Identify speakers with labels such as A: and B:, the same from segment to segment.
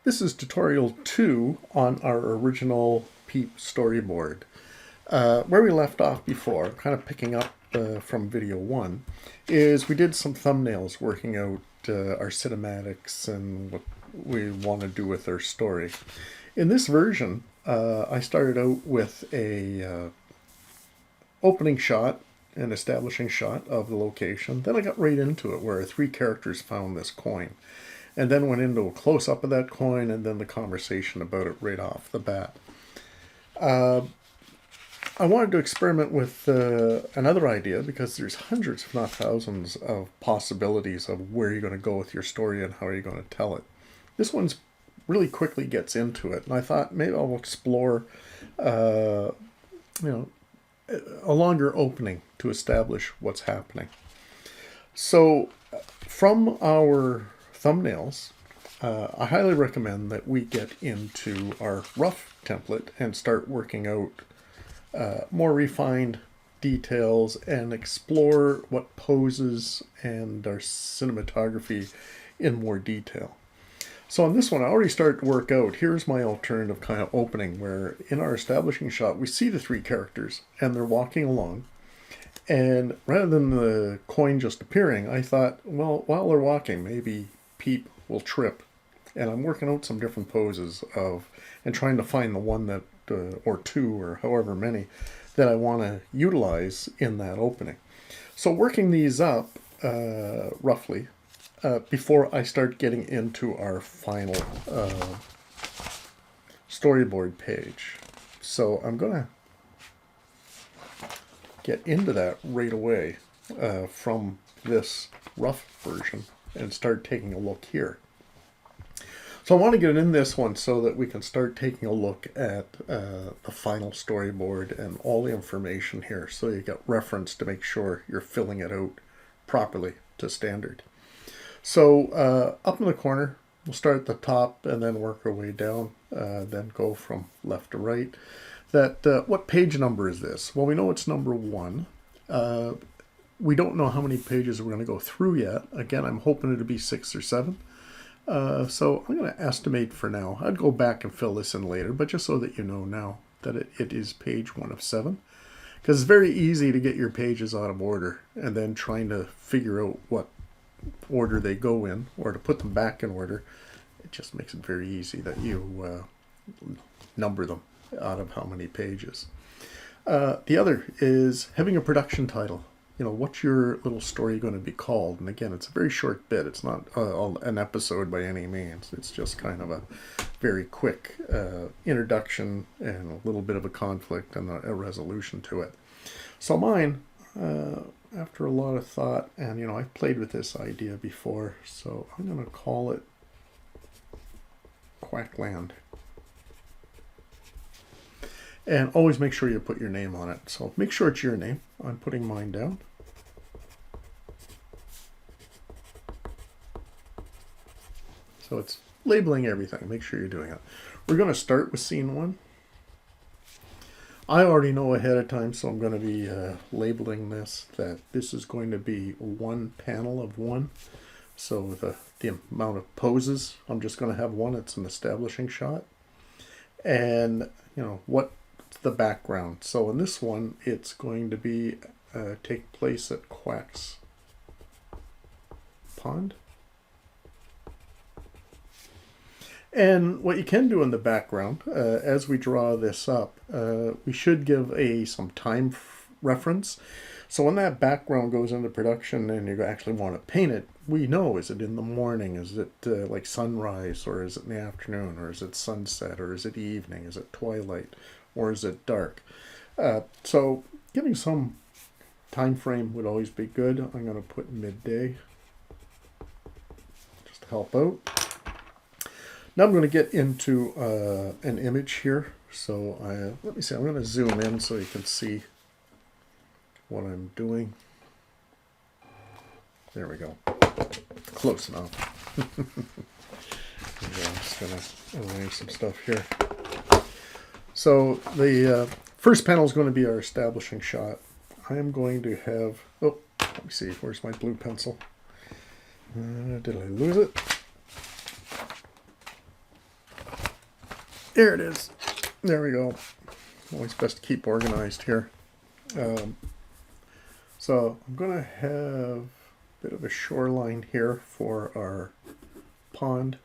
A: This is tutorial 2 on our original Peep storyboard. Where we left off before, kind of picking up from video 1, is we did some thumbnails working out our cinematics and what we want to do with our story. In this version, I started out with a opening shot, an establishing shot of the location. Then I got right into it where 3 characters found this coin. And then went into a close-up of that coin and then the conversation about it right off the bat. I wanted to experiment with another idea because there's hundreds, if not thousands, of possibilities of where you're going to go with your story and how you're going to tell it. This one's really quickly gets into it, and I thought maybe I'll explore a longer opening to establish what's happening. So from our thumbnails, I highly recommend that we get into our rough template and start working out more refined details and explore what poses and our cinematography in more detail. So on this one, I already started to work out. Here's my alternative kind of opening where in our establishing shot, we see the 3 characters and they're walking along. And rather than the coin just appearing, I thought, well, while they're walking, maybe Peep will trip. And I'm working out some different poses and trying to find the one that, or 2 or however many, that I want to utilize in that opening. So working these up roughly before I start getting into our final storyboard page. So I'm going to get into that right away from this rough version and start taking a look here. So I want to get in this one so that we can start taking a look at the final storyboard and all the information here so you get reference to make sure you're filling it out properly to standard. So up in the corner, we'll start at the top and then work our way down, then go from left to right. What page number is this? Well, we know it's number 1. We don't know how many pages we're going to go through yet. Again, I'm hoping it'll be 6 or 7. So I'm going to estimate for now. I'd go back and fill this in later, but just so that you know now that it is page 1 of 7. Because it's very easy to get your pages out of order and then trying to figure out what order they go in or to put them back in order. It just makes it very easy that you number them out of how many pages. The other is having a production title. You know, what's your little story going to be called? And again, it's a very short bit. It's not an episode by any means. It's just kind of a very quick introduction and a little bit of a conflict and a resolution to it. So mine, after a lot of thought, and I've played with this idea before, so I'm going to call it Quackland. And always make sure you put your name on it. So make sure it's your name. I'm putting mine down. So it's labeling everything. Make sure you're doing it. We're going to start with scene 1. I already know ahead of time, so I'm going to be labeling this that this is going to be 1 panel of 1. So the amount of poses, I'm just going to have 1. It's an establishing shot. And, what's the background? So in this one, it's going to be take place at Quack's pond. And what you can do in the background, as we draw this up, we should give some time reference. So when that background goes into production and you actually want to paint it, we know, is it in the morning? Is it like sunrise? Or is it in the afternoon? Or is it sunset? Or is it evening? Is it twilight? Or is it dark? So giving some time frame would always be good. I'm going to put midday just to help out. Now I'm going to get into an image here. So let me see, I'm going to zoom in so you can see what I'm doing. There we go. Close enough. I'm just going to arrange some stuff here. So the first panel is going to be our establishing shot. I am going to have, let me see, where's my blue pencil? Did I lose it? There it is. There we go. Always best to keep organized here. So I'm going to have a bit of a shoreline here for our pond,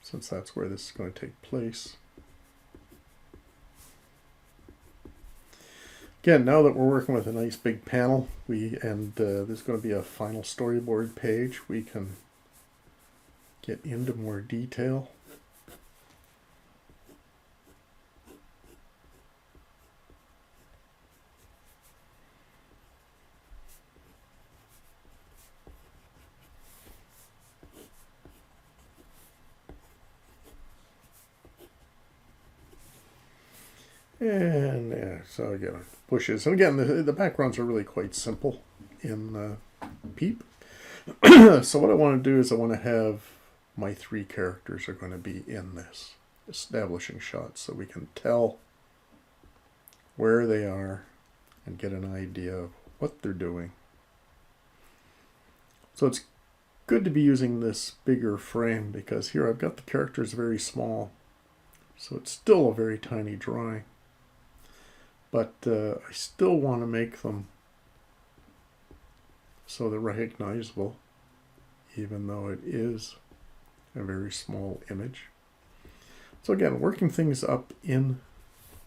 A: since that's where this is going to take place. Again, now that we're working with a nice big panel, there's going to be a final storyboard page, we can get into more detail. And yeah, so again, bushes. And again, the backgrounds are really quite simple in Peep. So what I want to do is I want to have my 3 characters are going to be in this establishing shot, so we can tell where they are and get an idea of what they're doing. So it's good to be using this bigger frame, because here I've got the characters very small, so it's still a very tiny drawing. But I still want to make them so they're recognizable, even though it is a very small image. So again, working things up in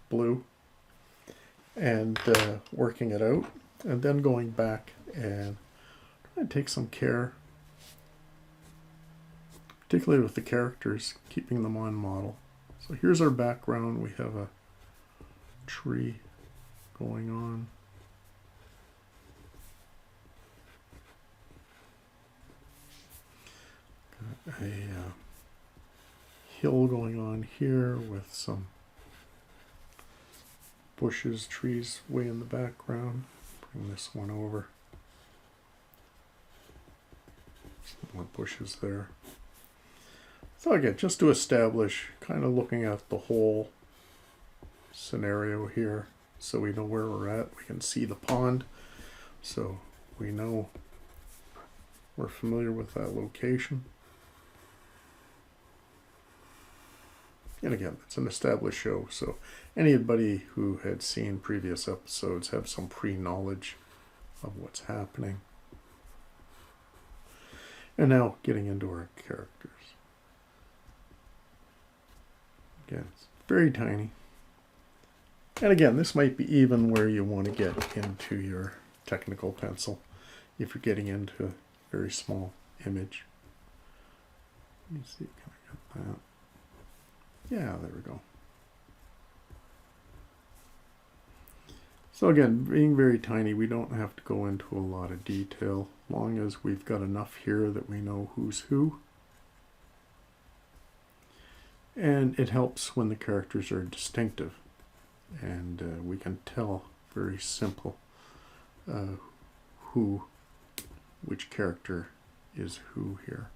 A: blue and working it out, and then going back and trying to take some care, particularly with the characters, keeping them on model. So here's our background. We have a tree going on. Got a hill going on here with some bushes, trees way in the background. Bring this one over. Some more bushes there. So again, just to establish, kind of looking at the whole scenario here, so we know where we're at. We can see the pond, so we know we're familiar with that location. And again, it's an established show, so anybody who had seen previous episodes have some pre-knowledge of what's happening. And now getting into our characters. Again, it's very tiny. And again, this might be even where you want to get into your technical pencil if you're getting into a very small image. Let me see, can I get that? Yeah, there we go. So again, being very tiny, we don't have to go into a lot of detail, long as we've got enough here that we know who's who. And it helps when the characters are distinctive, and we can tell very simple which character is who here.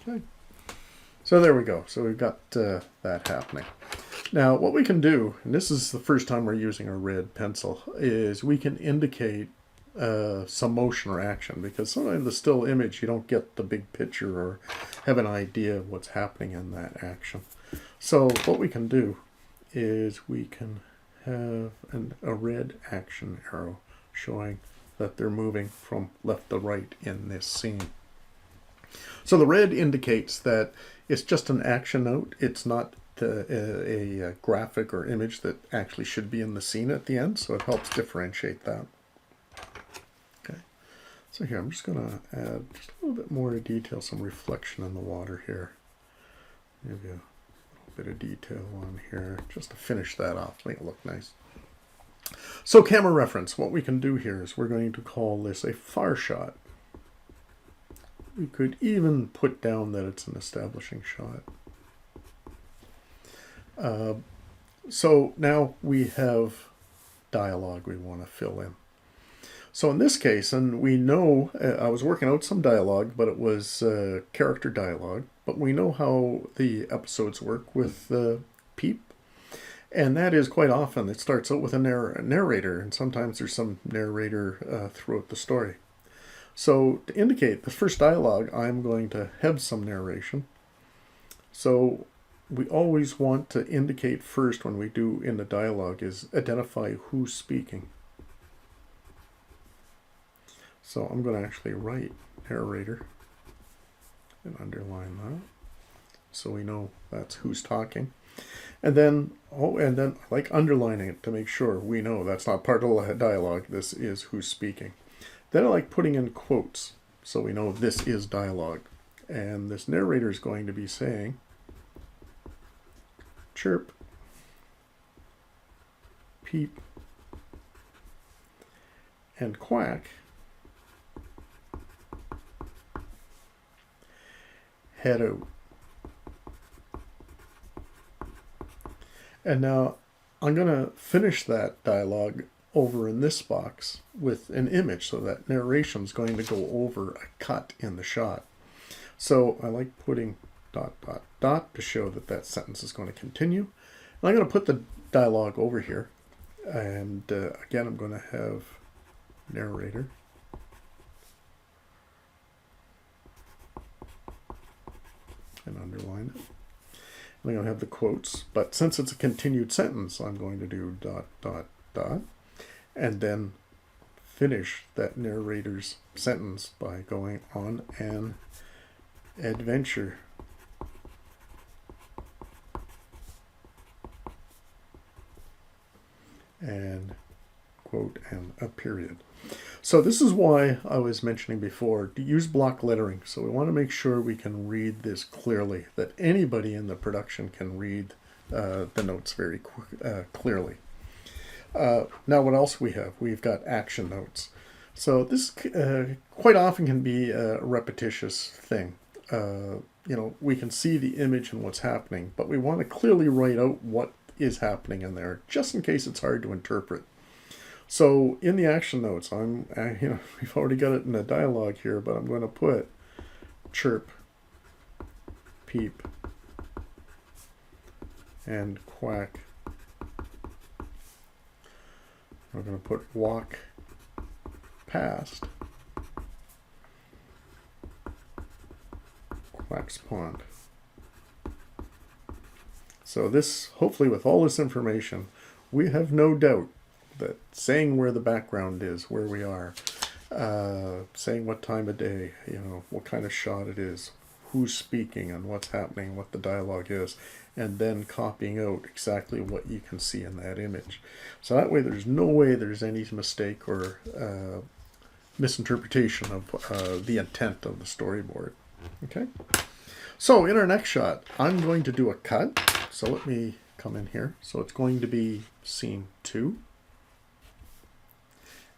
A: Okay, so there we go. So we've got that happening. Now what we can do, and this is the first time we're using a red pencil, is we can indicate some motion or action, because sometimes the still image you don't get the big picture or have an idea of what's happening in that action. So what we can do is we can have a red action arrow showing that they're moving from left to right in this scene. So the red indicates that it's just an action note. It's not a graphic or image that actually should be in the scene at the end, so it helps differentiate that. Okay, so here I'm just going to add just a little bit more detail, some reflection in the water here. Maybe a little bit of detail on here, just to finish that off, make it look nice. So camera reference, what we can do here is we're going to call this a far shot. We could even put down that it's an establishing shot. So now we have dialogue we want to fill in. So in this case, and we know, I was working out some dialogue, but it was character dialogue, but we know how the episodes work with Peep. And that is quite often, it starts out with a narrator, and sometimes there's some narrator throughout the story. So to indicate the first dialogue, I'm going to have some narration. So we always want to indicate first when we do in the dialogue is identify who's speaking. So I'm going to actually write narrator and underline that so we know that's who's talking. And then, I like underlining it to make sure we know that's not part of the dialogue, this is who's speaking. Then I like putting in quotes so we know this is dialogue. And this narrator is going to be saying, chirp, peep, and quack, head out. And now I'm going to finish that dialogue over in this box with an image so that narration is going to go over a cut in the shot. So I like putting ... to show that that sentence is going to continue. And I'm going to put the dialogue over here. And again, I'm going to have narrator. And underline it. I'm going to have the quotes, but since it's a continued sentence, I'm going to do ... and then finish that narrator's sentence by going on an adventure. And quote and a period. So this is why I was mentioning before to use block lettering. So we want to make sure we can read this clearly, that anybody in the production can read the notes very clearly. Now what else we have? We've got action notes. So this quite often can be a repetitious thing. We can see the image and what's happening, but we want to clearly write out what is happening in there, just in case it's hard to interpret. So in the action notes, we've already got it in the dialogue here, but I'm going to put chirp, peep, and quack. We're going to put walk past Quack's Pond. So this, hopefully with all this information, we have no doubt that saying where the background is, where we are, saying what time of day, what kind of shot it is, who's speaking and what's happening, what the dialogue is, and then copying out exactly what you can see in that image. So that way there's no way there's any mistake or misinterpretation of the intent of the storyboard. Okay? So in our next shot, I'm going to do a cut. So let me come in here. So it's going to be scene 2.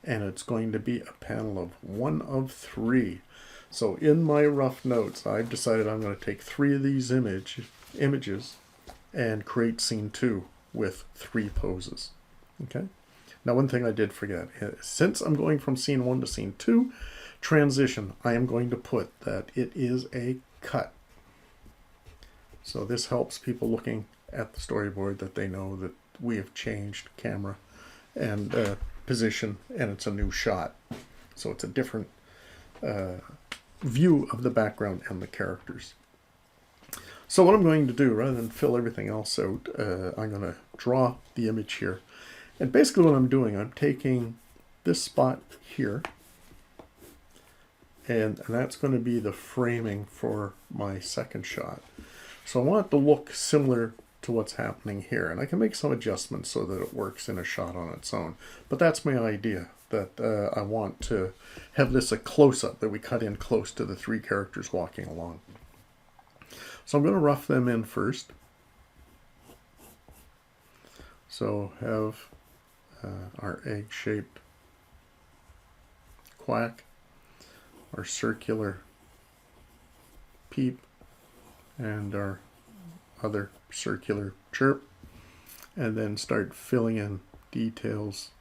A: And it's going to be a panel of 1 of 3. So in my rough notes, I've decided I'm going to take 3 of these images and create scene 2 with 3 poses. Okay. Now one thing I did forget, since I'm going from scene 1 to scene 2, transition, I am going to put that it is a cut. So this helps people looking at the storyboard that they know that we have changed camera and position, and it's a new shot. So it's a different view of the background and the characters. So what I'm going to do, rather than fill everything else out, I'm going to draw the image here. And basically what I'm doing, I'm taking this spot here, and that's going to be the framing for my second shot. So I want it to look similar to what's happening here, and I can make some adjustments so that it works in a shot on its own. But that's my idea, that I want to have this a close-up, that we cut in close to the 3 characters walking along. So I'm going to rough them in first. So have our egg-shaped quack, our circular peep, and our other circular chirp, and then start filling in details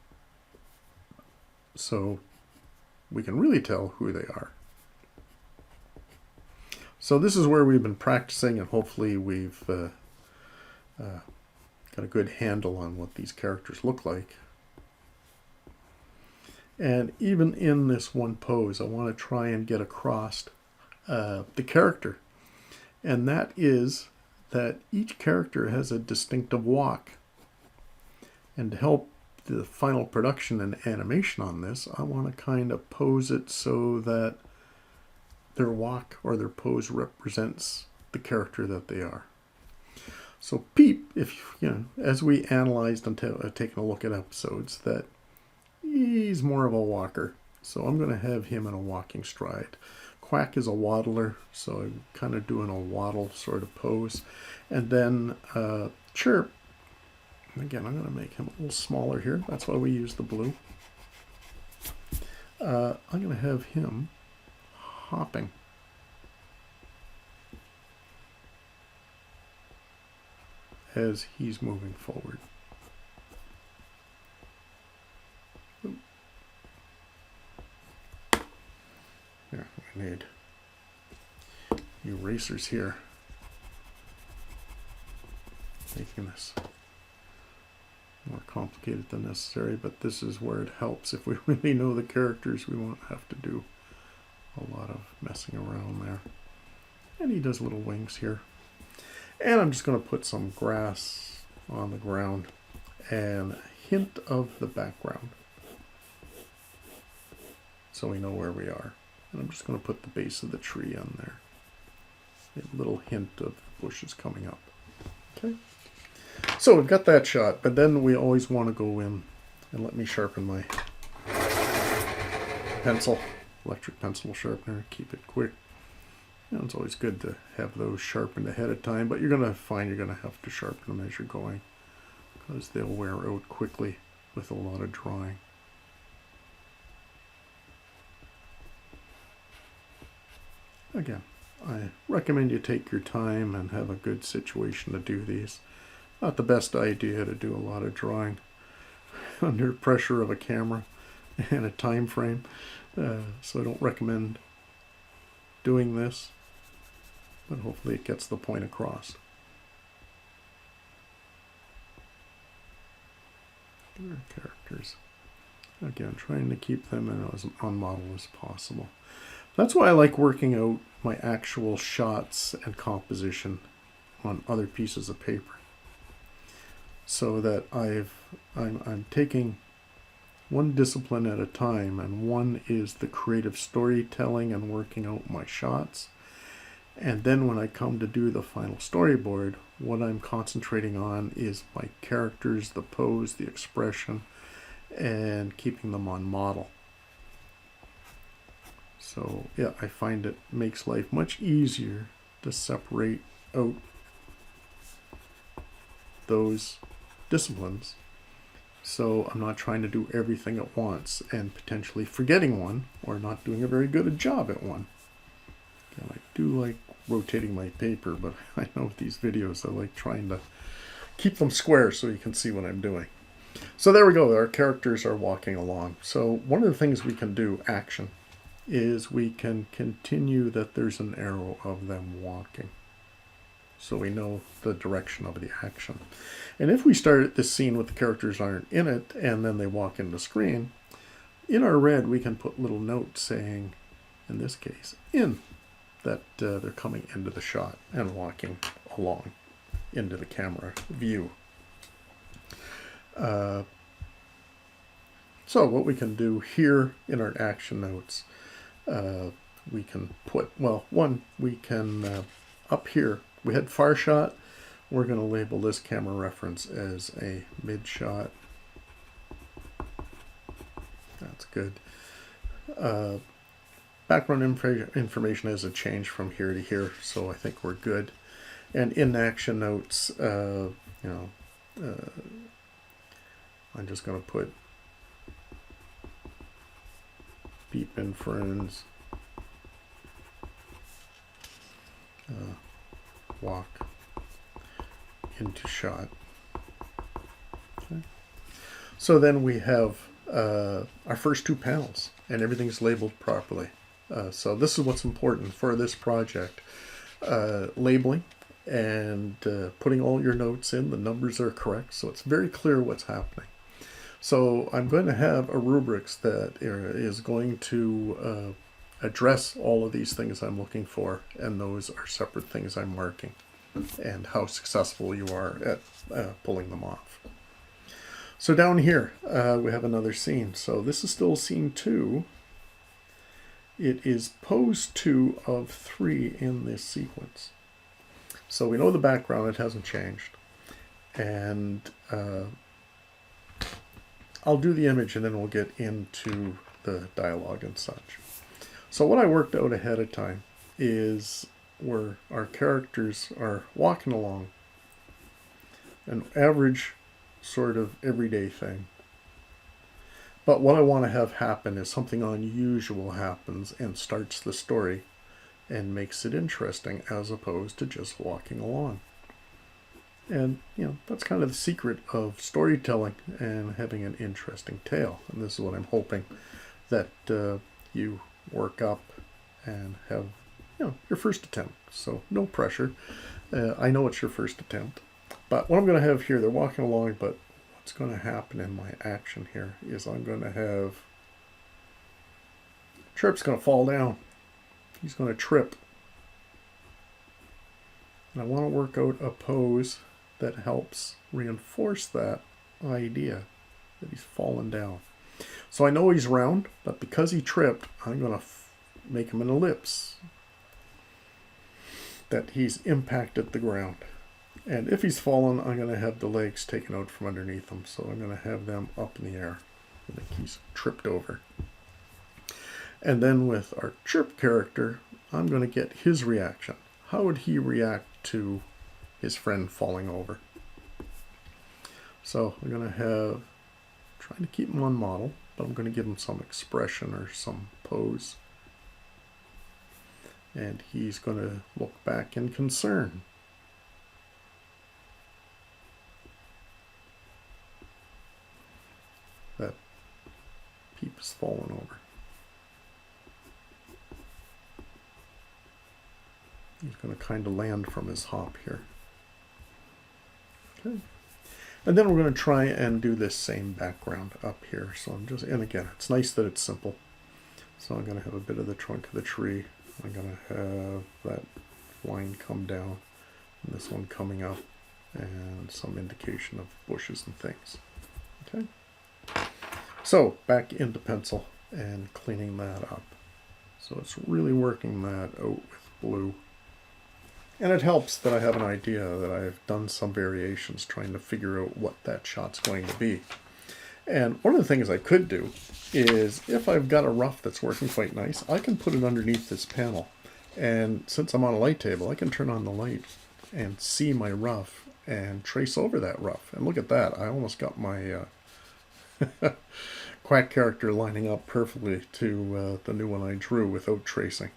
A: so we can really tell who they are. So this is where we've been practicing, and hopefully we've got a good handle on what these characters look like. And even in this one pose, I want to try and get across the character. And that is that each character has a distinctive walk. And to help the final production and animation on this, I want to kind of pose it so that their walk or their pose represents the character that they are. So Peep, if you know, as we analyzed and taken a look at episodes, that he's more of a walker. So I'm going to have him in a walking stride. Quack is a waddler, so I'm kind of doing a waddle sort of pose. And then Chirp, again, I'm going to make him a little smaller here. That's why we use the blue. I'm going to have him hopping. As he's moving forward. Here, we need erasers here, making this more complicated than necessary, but this is where it helps. If we really know the characters, we won't have to do a lot of messing around there. And he does little wings here. And I'm just going to put some grass on the ground and a hint of the background so we know where we are. And I'm just going to put the base of the tree on there. A little hint of the bushes coming up. Okay. So we've got that shot, but then we always want to go in and let me sharpen my pencil, electric pencil sharpener, keep it quick. You know, it's always good to have those sharpened ahead of time, but you're going to find you're going to have to sharpen them as you're going because they'll wear out quickly with a lot of drawing. Again, I recommend you take your time and have a good situation to do these. Not the best idea to do a lot of drawing under pressure of a camera and a time frame, so I don't recommend doing this, but hopefully it gets the point across. There are characters. Again, trying to keep them as on model as possible. That's why I like working out my actual shots and composition on other pieces of paper, so that I'm taking one discipline at a time, and one is the creative storytelling and working out my shots. And then when I come to do the final storyboard, what I'm concentrating on is my characters, the pose, the expression, and keeping them on model. So yeah, I find it makes life much easier to separate out those disciplines. So I'm not trying to do everything at once and potentially forgetting one or not doing a very good a job at one. And I do like rotating my paper, but I know with these videos I like trying to keep them square so you can see what I'm doing. So there we go, our characters are walking along. So one of the things we can do, action, is we can continue that there's an arrow of them walking, so we know the direction of the action. And if we start this scene with the characters aren't in it and then they walk in the screen, in our red we can put little notes saying, in this case, in, that they're coming into the shot and walking along into the camera view. So what we can do here in our action notes, we can put, well, one, we can, up here, we had far shot. We're going to label this camera reference as a mid shot. That's good. Background information has a change from here to here, so I think we're good. And in action notes, I'm just going to put Peep and Friends, walk into shot. Okay. So then we have our first two panels and everything's labeled properly. So this is what's important for this project. Labeling and putting all your notes in, the numbers are correct, so it's very clear what's happening. So I'm going to have a rubrics that is going to address all of these things I'm looking for, and those are separate things I'm marking, and how successful you are at pulling them off. So down here, we have another scene. So this is still scene 2. It is pose 2 of 3 in this sequence. So we know the background, it hasn't changed. And I'll do the image and then we'll get into the dialogue and such. So what I worked out ahead of time is where our characters are walking along, an average sort of everyday thing. But what I want to have happen is something unusual happens and starts the story and makes it interesting as opposed to just walking along. And, you know, that's kind of the secret of storytelling and having an interesting tale. And this is what I'm hoping that you work up and have, you know, your first attempt. So no pressure. I know it's your first attempt. But what I'm going to have here, they're walking along, but what's going to happen in my action here is I'm going to have Chirp's going to fall down. He's going to trip. And I want to work out a pose that helps reinforce that idea that he's fallen down. So I know he's round, but because he tripped, I'm going to make him an ellipse, that he's impacted the ground. And if he's fallen, I'm going to have the legs taken out from underneath him. So I'm going to have them up in the air. I think he's tripped over. And then with our Chirp character, I'm going to get his reaction. How would he react to his friend falling over? So I'm going to have, trying to keep him on model, but I'm going to give him some expression or some pose. And he's going to look back in concern. That Peep has fallen over. He's going to kind of land from his hop here. Okay. And then we're going to try and do this same background up here. So I'm just, and again, it's nice that it's simple. So I'm going to have a bit of the trunk of the tree. I'm going to have that line come down, and this one coming up, and some indication of bushes and things. Okay. So back into pencil and cleaning that up. So it's really working that out with blue. And it helps that I have an idea, that I've done some variations trying to figure out what that shot's going to be. And one of the things I could do is, if I've got a rough that's working quite nice, I can put it underneath this panel. And since I'm on a light table, I can turn on the light and see my rough and trace over that rough. And look at that, I almost got my Quack character lining up perfectly to the new one I drew without tracing.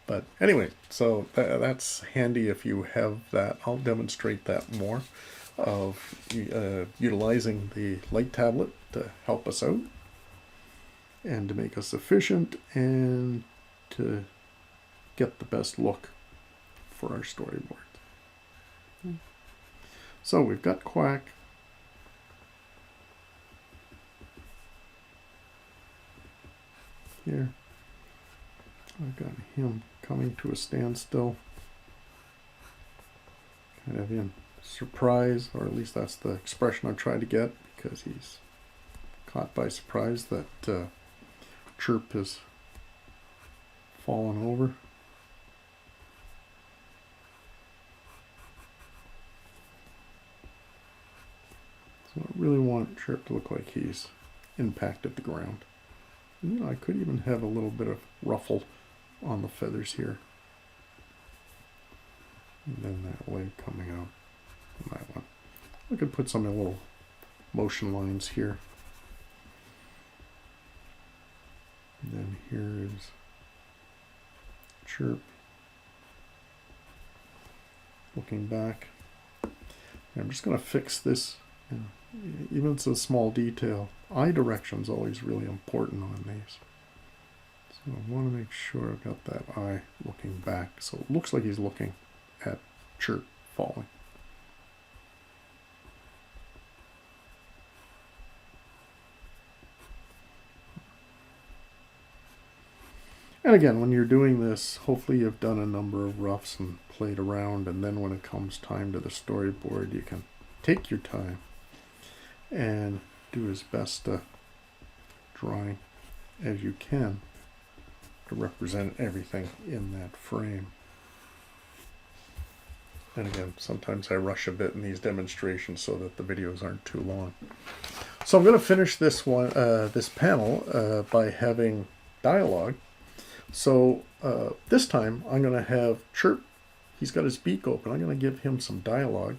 A: But anyway, so that's handy if you have that. I'll demonstrate that more, of utilizing the light tablet to help us out and to make us efficient and to get the best look for our storyboard. So we've got Quack. Here. I've got him coming to a standstill, kind of in surprise, or at least that's the expression I'm trying to get, because he's caught by surprise that Chirp has fallen over. So I really want Chirp to look like he's impacted the ground. And, you know, I could even have a little bit of ruffle on the feathers here. And then that leg coming out from that one. I could put some little motion lines here. And then here is Chirp looking back. And I'm just going to fix this, you know, even it's a small detail. Eye direction is always really important on these. So I want to make sure I've got that eye looking back, so it looks like he's looking at Chirp falling. And again, when you're doing this, hopefully you've done a number of roughs and played around, and then when it comes time to the storyboard, you can take your time and do as best a drawing as you can to represent everything in that frame. And again, sometimes I rush a bit in these demonstrations so that the videos aren't too long. So I'm going to finish this one, this panel, by having dialogue. So this time I'm going to have Chirp. He's got his beak open. I'm going to give him some dialogue.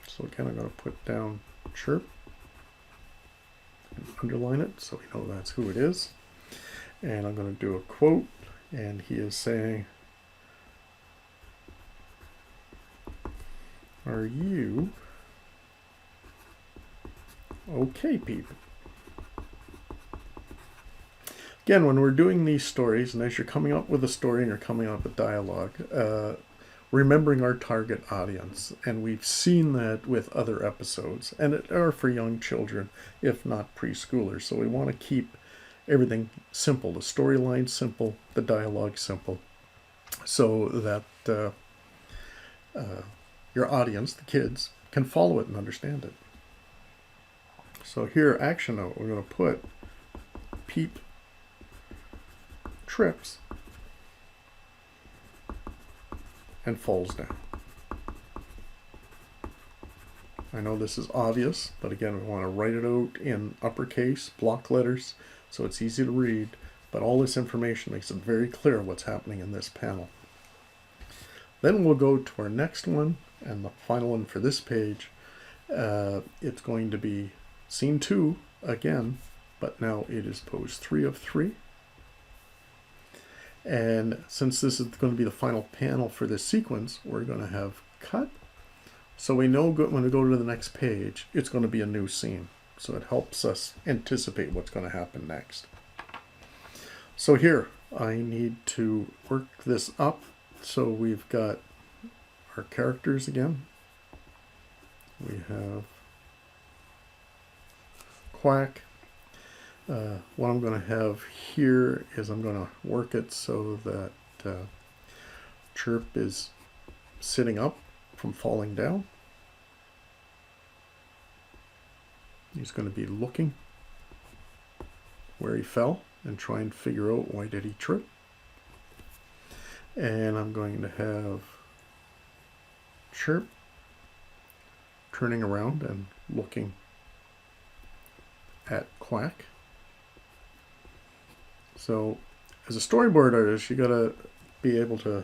A: So again, I'm going to put down Chirp and underline it so we know that's who it is. And I'm going to do a quote, and he is saying, "Are you okay, Peep?" Again, when we're doing these stories, and as you're coming up with a story and you're coming up with dialogue, remembering our target audience. And we've seen that with other episodes, and it are for young children, if not preschoolers. So we want to keep everything simple, the storyline simple, the dialogue simple, so that your audience, the kids, can follow it and understand it. So here, action note, we're going to put Peep trips and falls down. I know this is obvious, but again, we want to write it out in uppercase, block letters, so it's easy to read, but all this information makes it very clear what's happening in this panel. Then we'll go to our next one, and the final one for this page. It's going to be scene 2 again, but now it is pose 3 of 3. And since this is going to be the final panel for this sequence, we're going to have cut. So we know when we go to the next page, it's going to be a new scene. So it helps us anticipate what's going to happen next. So here, I need to work this up. So we've got our characters again. We have Quack. What I'm going to have here is I'm going to work it so that Chirp is sitting up from falling down. He's going to be looking where he fell and try and figure out why did he trip. And I'm going to have Chirp turning around and looking at Quack. So as a storyboard artist, you got to be able to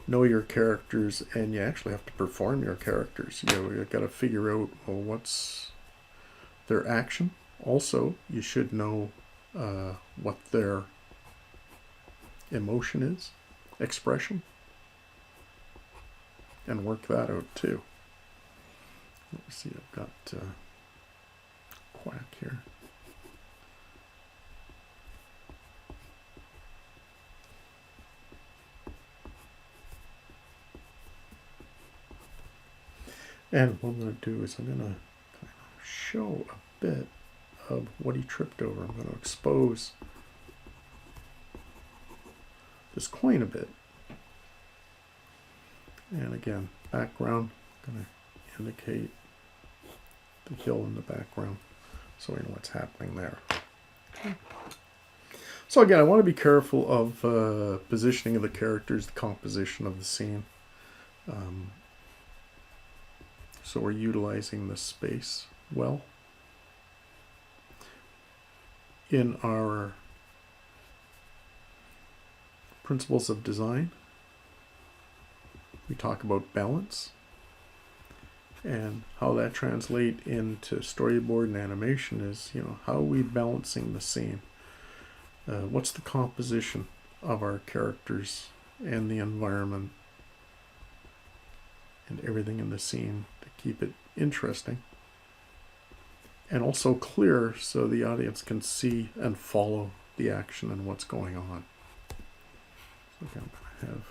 A: know your characters, and you actually have to perform your characters. You've got to figure out, well, what's their action. Also, you should know what their emotion is, expression, and work that out too. Let's see, I've got Quack here. And what I'm going to do is I'm going to kind of show a bit of what he tripped over. I'm going to expose this coin a bit. And again, background, I'm going to indicate the hill in the background so we know what's happening there. Okay. So again, I want to be careful of positioning of the characters, the composition of the scene. So we're utilizing the space well. In our principles of design, we talk about balance and how that translates into storyboard and animation is, how are we balancing the scene? What's the composition of our characters and the environment and everything in the scene to keep it interesting and also clear so the audience can see and follow the action and what's going on. So again, I'm going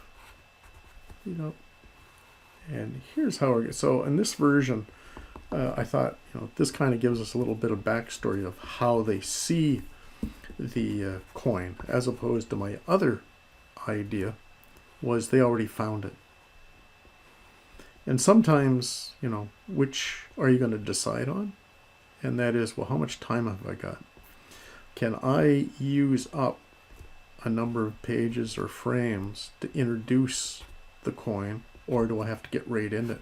A: to have and here's how we're so in this version I thought this kind of gives us a little bit of backstory of how they see the coin, as opposed to my other idea was they already found it. And sometimes, you know, which are you going to decide on? And that is, well, how much time have I got? Can I use up a number of pages or frames to introduce the coin, or do I have to get right in it?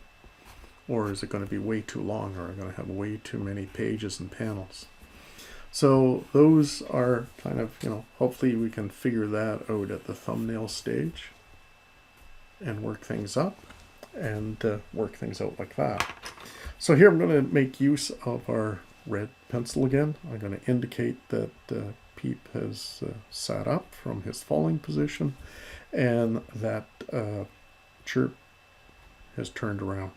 A: Or is it going to be way too long, or am I going to have way too many pages and panels? So those are kind of, you know, hopefully we can figure that out at the thumbnail stage and work things up and work things out like that. So here I'm going to make use of our red pencil again. I'm going to indicate that Peep has sat up from his falling position and that Chirp has turned around.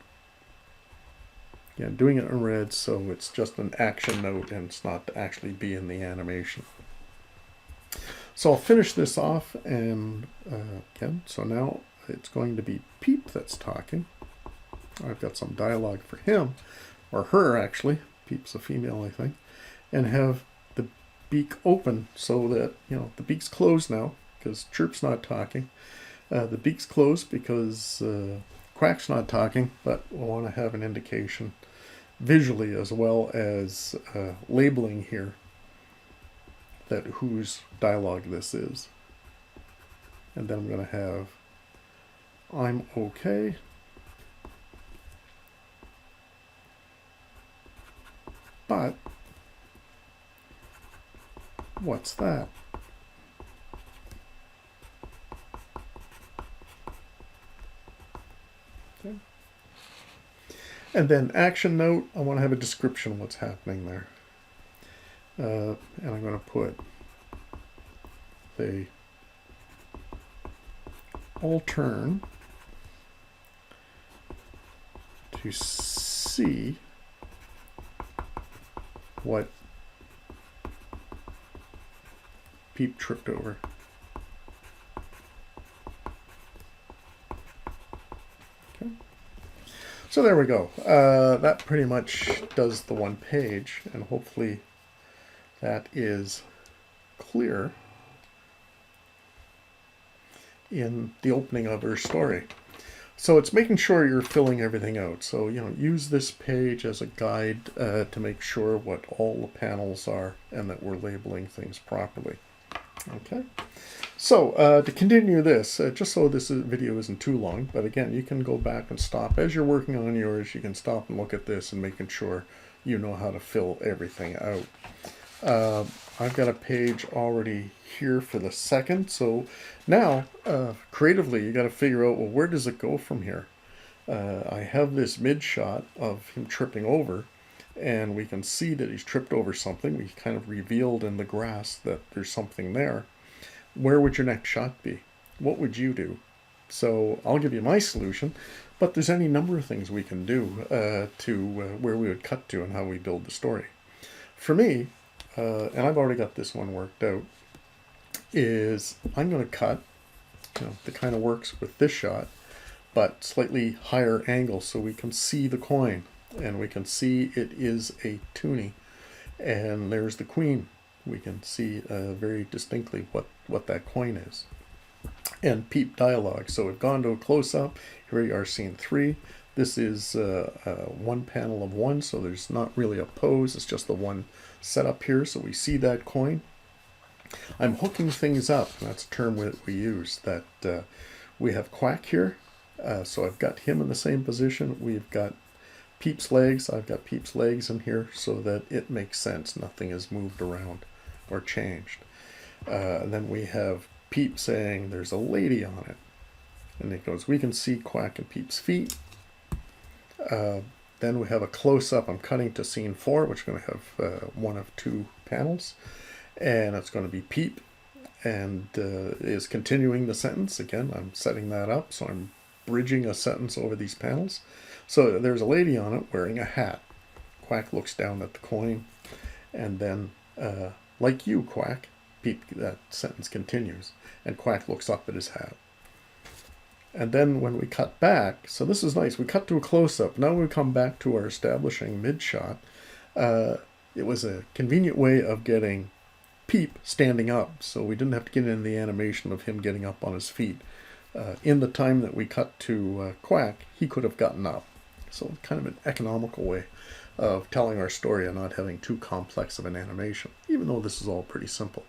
A: Again, doing it in red so it's just an action note and it's not to actually be in the animation. So I'll finish this off and again, so now it's going to be Peep that's talking. I've got some dialogue for him, or her actually. Peep's a female, I think, and have the beak open so that, you know, the beak's closed now because Chirp's not talking. The beak's closed because Quack's not talking, but we want to have an indication visually as well as labeling here that whose dialogue this is. And then I'm going to have I'm okay. But what's that? Okay. And then action note, I want to have a description of what's happening there. And I'm going to put they all turn to see what Peep tripped over. Okay. So there we go. That pretty much does the one page, and hopefully that is clear in the opening of her story. So it's making sure you're filling everything out. So, you know, use this page as a guide to make sure what all the panels are and that we're labeling things properly. Okay. So to continue this, just so this video isn't too long, but again, you can go back and stop. As you're working on yours, you can stop and look at this and making sure you know how to fill everything out. I've got a page already here for the second. So now, creatively, you got to figure out, well, where does it go from here? I have this mid shot of him tripping over, and we can see that he's tripped over something. We kind of revealed in the grass that there's something there. Where would your next shot be? What would you do? So I'll give you my solution, but there's any number of things we can do to where we would cut to and how we build the story. For me, and I've already got this one worked out, is I'm going to cut, you know, that kind of works with this shot, but slightly higher angle so we can see the coin, and we can see it is a toonie, and there's the queen. We can see very distinctly what that coin is. And Peep dialogue. So we've gone to a close-up. Here we are, scene 3. This is one panel of one, so there's not really a pose. It's just the one setup here. So we see that coin. I'm hooking things up. That's a term that we use. That we have Quack here. So I've got him in the same position. We've got Peep's legs. I've got Peep's legs in here so that it makes sense. Nothing is moved around or changed. Then we have Peep saying there's a lady on it. And it goes, we can see Quack and Peep's feet. Then we have a close-up. I'm cutting to scene 4, which is going to have one of 2 panels. And it's going to be Peep. And is continuing the sentence. Again, I'm setting that up. So I'm bridging a sentence over these panels. So there's a lady on it wearing a hat. Quack looks down at the coin. And then, like you, Quack, Peep, that sentence continues. And Quack looks up at his hat. And then when we cut back, so this is nice, we cut to a close-up. Now we come back to our establishing mid-shot. It was a convenient way of getting Peep standing up, so we didn't have to get into the animation of him getting up on his feet. In the time that we cut to Quack, he could have gotten up. So kind of an economical way of telling our story and not having too complex of an animation, even though this is all pretty simple.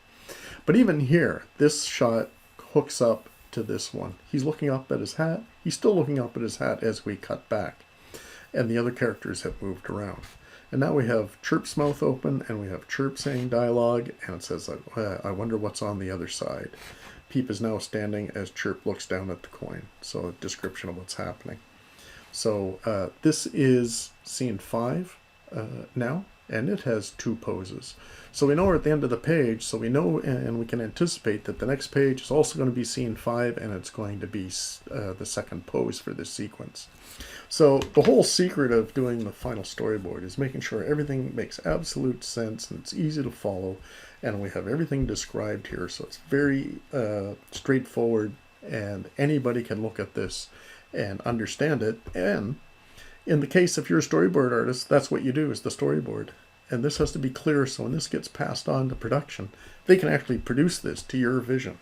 A: But even here, this shot hooks up to this one. He's looking up at his hat. He's still looking up at his hat as we cut back. And the other characters have moved around. And now we have Chirp's mouth open, and we have Chirp saying dialogue, and it says, I wonder what's on the other side. Peep is now standing as Chirp looks down at the coin. So a description of what's happening. So this is scene 5 now, and it has 2 poses. So we know we're at the end of the page, so we know and we can anticipate that the next page is also going to be scene 5, and it's going to be the second pose for this sequence. So the whole secret of doing the final storyboard is making sure everything makes absolute sense and it's easy to follow, and we have everything described here, so it's very straightforward, and anybody can look at this and understand it. And in the case, if you're a storyboard artist, that's what you do, is the storyboard. And this has to be clear, so when this gets passed on to production, they can actually produce this to your vision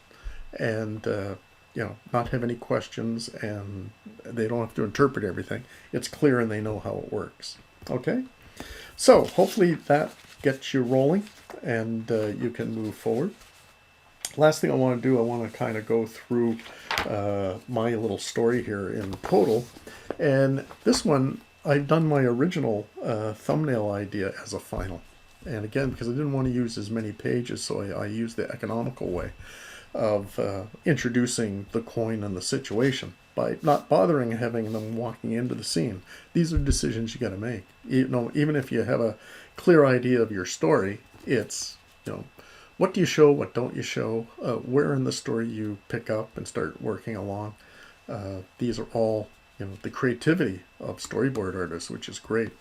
A: and not have any questions, and they don't have to interpret everything. It's clear and they know how it works. Okay? So hopefully that gets you rolling and you can move forward. Last thing I want to do, I want to kind of go through my little story here in total. And this one, I've done my original thumbnail idea as a final. And again, because I didn't want to use as many pages, so I used the economical way of introducing the coin and the situation by not bothering having them walking into the scene. These are decisions you got to make. Even if you have a clear idea of your story, it's, what do you show, what don't you show, where in the story you pick up and start working along. These are all, the creativity of storyboard artists, which is great.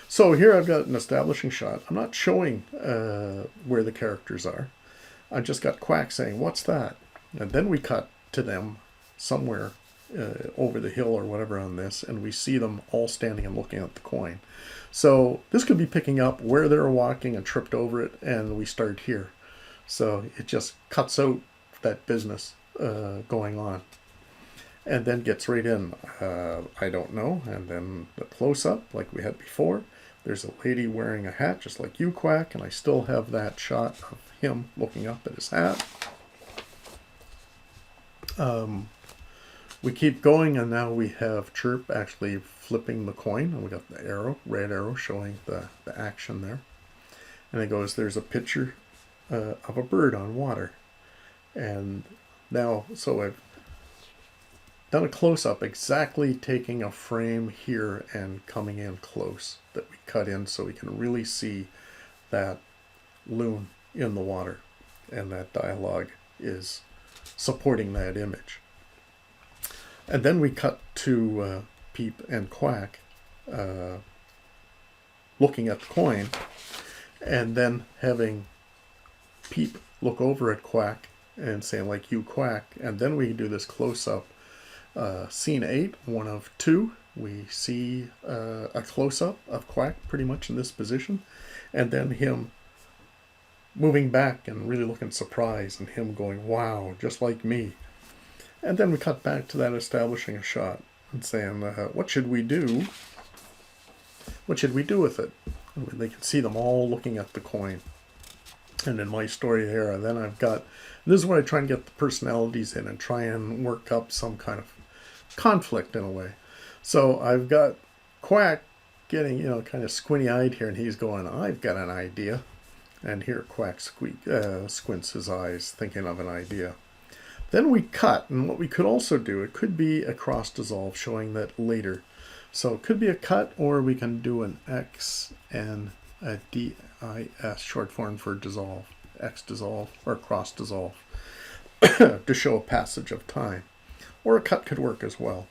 A: So here I've got an establishing shot. I'm not showing where the characters are. I just got Quack saying, "What's that?" And then we cut to them somewhere over the hill or whatever on this, and we see them all standing and looking at the coin. So this could be picking up where they're walking and tripped over it, and we start here. So it just cuts out that business going on. And then gets right in, I don't know, and then the close-up like we had before. There's a lady wearing a hat just like you, Quack, and I still have that shot of him looking up at his hat. We keep going, and now we have Chirp actually flipping the coin, and we got the arrow, red arrow, showing the action there. And it goes, there's a picture of a bird on water. And now, so I've done a close-up, exactly taking a frame here and coming in close that we cut in so we can really see that loon in the water, and that dialogue is supporting that image. And then we cut to Peep and Quack looking at the coin, and then having Peep look over at Quack and saying, like you, Quack, and then we do this close-up. Scene 8, 1 of 2, we see a close-up of Quack pretty much in this position, and then him moving back and really looking surprised, and him going, wow, just like me. And then we cut back to that establishing a shot and saying, what should we do? What should we do with it? And they can see them all looking at the coin. And in my story there, and then I've got, this is where I try and get the personalities in and try and work up some kind of conflict in a way. So I've got Quack getting, kind of squinty-eyed here, and he's going, I've got an idea. And here Quack squints his eyes, thinking of an idea. Then we cut, and what we could also do, it could be a cross dissolve, showing that later. So it could be a cut, or we can do an X and a DIS, short form for dissolve, X dissolve, or cross dissolve, to show a passage of time. Or a cut could work as well.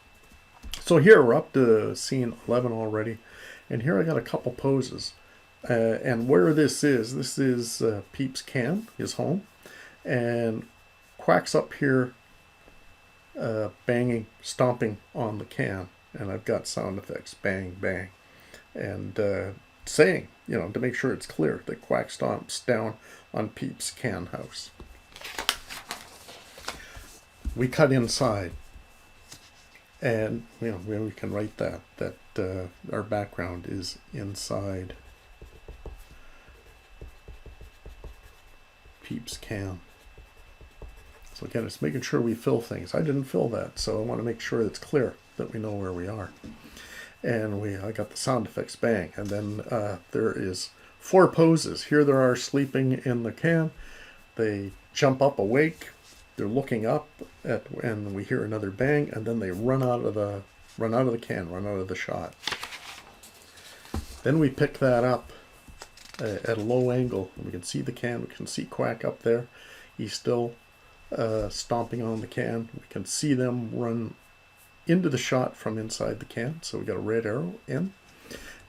A: So here we're up to scene 11 already, and here I got a couple poses. And where this is Peep's can, his home, and Quack's up here banging, stomping on the can, and I've got sound effects, bang, bang. And saying, to make sure it's clear that Quack stomps down on Peep's can house. We cut inside, and we can write that our background is inside Peep's can. So again, it's making sure we fill things. I didn't fill that, so I want to make sure it's clear that we know where we are. And I got the sound effects, bang, and then there is 4 poses. Here they are sleeping in the can. They jump up awake. They're looking up and we hear another bang, and then they run out of the can, run out of the shot. Then we pick that up at a low angle. We can see the can. We can see Quack up there. He's still stomping on the can. We can see them run into the shot from inside the can. So we got a red arrow in,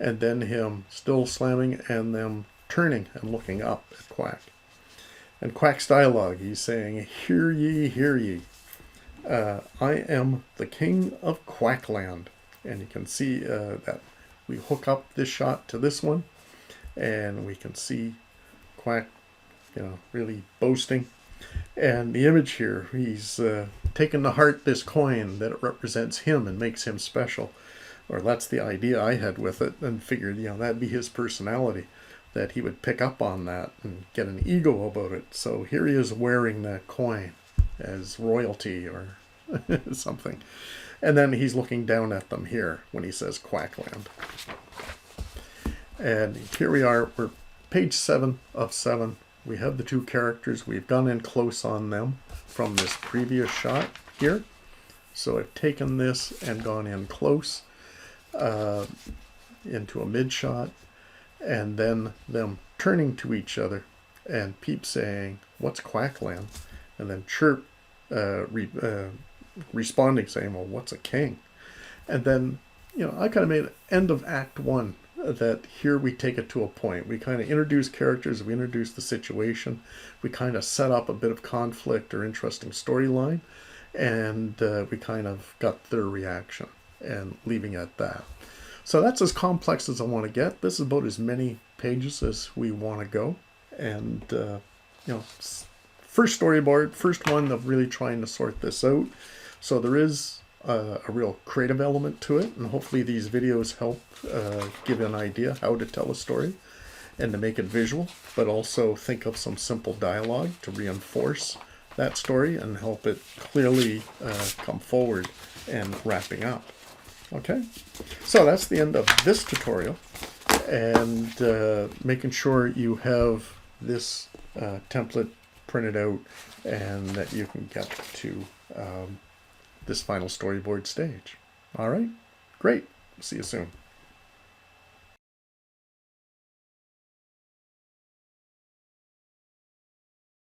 A: and then him still slamming and them turning and looking up at Quack. And Quack's dialogue, he's saying, "Hear ye, hear ye. I am the king of Quackland." And you can see that we hook up this shot to this one, and we can see Quack, really boasting. And the image here, he's taken to heart this coin, that it represents him and makes him special. Or that's the idea I had with it, and figured, that'd be his personality, that he would pick up on that and get an ego about it. So here he is wearing that coin as royalty or something. And then he's looking down at them here when he says Quackland. And here we are, we're page 7 of 7. We have the 2 characters. We've gone in close on them from this previous shot here. So I've taken this and gone in close into a mid shot, and then them turning to each other, and Peep saying, "What's Quackland?" And then Chirp responding, saying, "Well, what's a king?" And then, I kind of made end of Act 1 that here we take it to a point. We kind of introduce characters, we introduce the situation, we kind of set up a bit of conflict or interesting storyline, and we kind of got their reaction, and leaving it at that. So that's as complex as I want to get. This is about as many pages as we want to go. And, first storyboard, first one of really trying to sort this out. So there is a real creative element to it, and hopefully these videos help give you an idea how to tell a story and to make it visual, but also think of some simple dialogue to reinforce that story and help it clearly come forward and wrapping up. Okay, so that's the end of this tutorial, and making sure you have this template printed out and that you can get to this final storyboard stage. All right, great. See you soon.